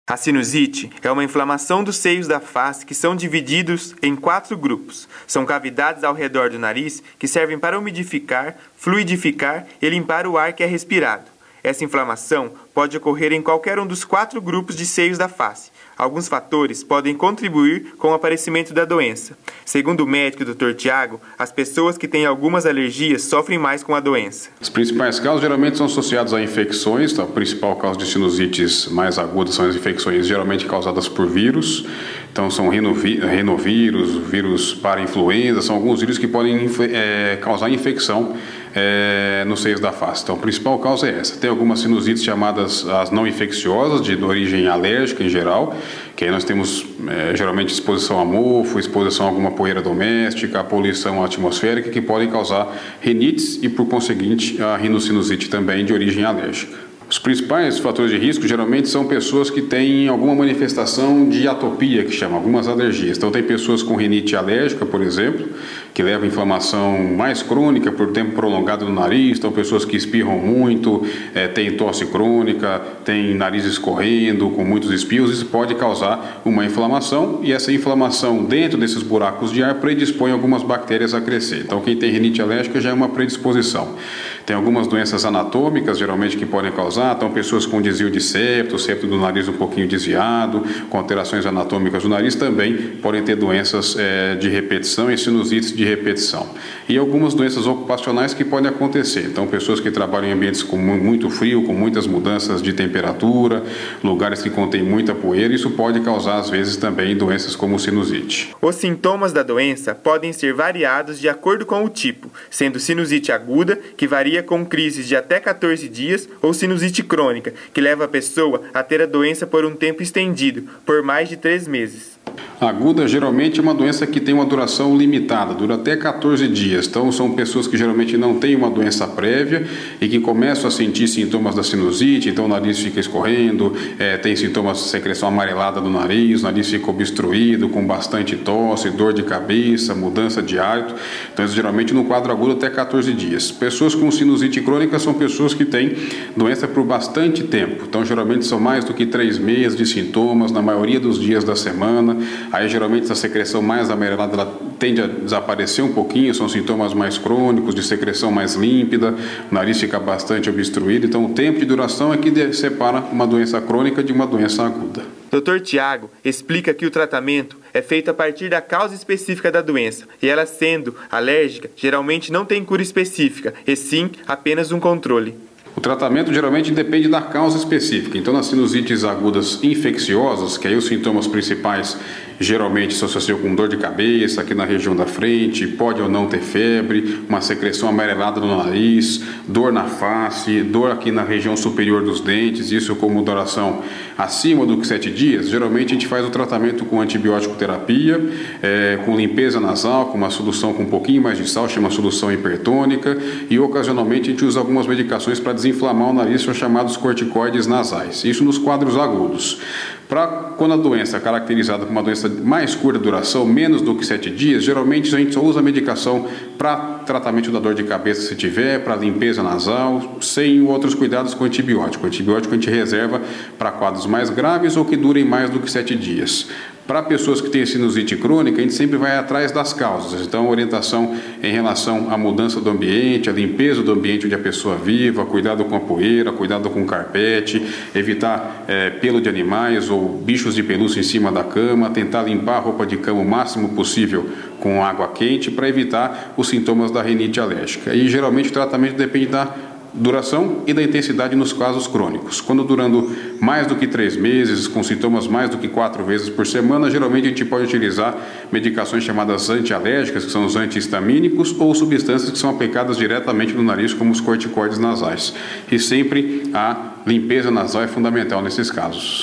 A sinusite é uma inflamação dos seios da face que são divididos em 4 grupos. São cavidades ao redor do nariz que servem para umidificar, fluidificar e limpar o ar que é respirado. Essa inflamação pode ocorrer em qualquer um dos 4 grupos de seios da face. Alguns fatores podem contribuir com o aparecimento da doença. Segundo o médico Dr. Tiago, as pessoas que têm algumas alergias sofrem mais com a doença. Os principais causas geralmente são associados a infecções. Então, a principal causa de sinusites mais agudas são as infecções geralmente causadas por vírus. Então, são rinovírus, vírus para-influenza, são alguns vírus que podem causar infecção nos seios da face. Então, a principal causa é essa. Tem algumas sinusites chamadas as não infecciosas, de origem alérgica em geral, que aí nós temos geralmente exposição a mofo, exposição a alguma poeira doméstica, a poluição atmosférica, que podem causar rinites e, por conseguinte, a rinocinusite também de origem alérgica. Os principais fatores de risco geralmente são pessoas que têm alguma manifestação de atopia, que chama, algumas alergias. Então tem pessoas com rinite alérgica, por exemplo, que leva a inflamação mais crônica por tempo prolongado no nariz. Então pessoas que espirram muito, têm tosse crônica, têm nariz escorrendo, com muitos espios. Isso pode causar uma inflamação e essa inflamação dentro desses buracos de ar predispõe algumas bactérias a crescer. Então quem tem rinite alérgica já é uma predisposição. Tem algumas doenças anatômicas, geralmente, que podem causar. Então, pessoas com desvio de septo, o septo do nariz um pouquinho desviado, com alterações anatômicas do nariz, também podem ter doenças de repetição e sinusites de repetição. E algumas doenças ocupacionais que podem acontecer. Então, pessoas que trabalham em ambientes com muito frio, com muitas mudanças de temperatura, lugares que contêm muita poeira, isso pode causar, às vezes, também doenças como sinusite. Os sintomas da doença podem ser variados de acordo com o tipo, sendo sinusite aguda, que varia com crises de até 14 dias, ou sinusite crônica, que leva a pessoa a ter a doença por um tempo estendido, por mais de 3 meses. Aguda geralmente é uma doença que tem uma duração limitada, dura até 14 dias. Então são pessoas que geralmente não têm uma doença prévia e que começam a sentir sintomas da sinusite, então o nariz fica escorrendo, tem sintomas de secreção amarelada do nariz, o nariz fica obstruído, com bastante tosse, dor de cabeça, mudança de hálito. Então isso geralmente no quadro agudo até 14 dias. Pessoas com sinusite crônica são pessoas que têm doença por bastante tempo. Então geralmente são mais do que 3 meses de sintomas, na maioria dos dias da semana. Aí geralmente essa secreção mais amarelada ela tende a desaparecer um pouquinho, são sintomas mais crônicos, de secreção mais límpida, o nariz fica bastante obstruído. Então o tempo de duração é que separa uma doença crônica de uma doença aguda. Dr. Tiago explica que o tratamento é feito a partir da causa específica da doença, e ela sendo alérgica, geralmente não tem cura específica, e sim apenas um controle. O tratamento geralmente depende da causa específica. Então, nas sinusites agudas infecciosas, que aí os sintomas principais geralmente se associam com dor de cabeça aqui na região da frente, pode ou não ter febre, uma secreção amarelada no nariz, dor na face, dor aqui na região superior dos dentes, isso como duração acima do que 7 dias. Geralmente a gente faz o tratamento com antibiótico terapia, com limpeza nasal, com uma solução com um pouquinho mais de sal, chama solução hipertônica, e ocasionalmente a gente usa algumas medicações para desinflamar o nariz, são chamados corticoides nasais. Isso nos quadros agudos. Para quando a doença é caracterizada como uma doença mais curta duração, menos do que 7 dias, geralmente a gente só usa a medicação para tratamento da dor de cabeça se tiver, para limpeza nasal, sem outros cuidados com antibiótico. O antibiótico a gente reserva para quadros mais graves ou que durem mais do que 7 dias. Para pessoas que têm sinusite crônica, a gente sempre vai atrás das causas. Então, orientação em relação à mudança do ambiente, à limpeza do ambiente onde a pessoa viva, cuidado com a poeira, cuidado com o carpete, evitar pelo de animais ou bichos de pelúcia em cima da cama, tentar limpar a roupa de cama o máximo possível com água quente para evitar os sintomas da rinite alérgica. E geralmente o tratamento depende da duração e da intensidade nos casos crônicos. Quando durando mais do que 3 meses, com sintomas mais do que 4 vezes por semana, geralmente a gente pode utilizar medicações chamadas antialérgicas, que são os antihistamínicos, ou substâncias que são aplicadas diretamente no nariz, como os corticoides nasais. E sempre a limpeza nasal é fundamental nesses casos.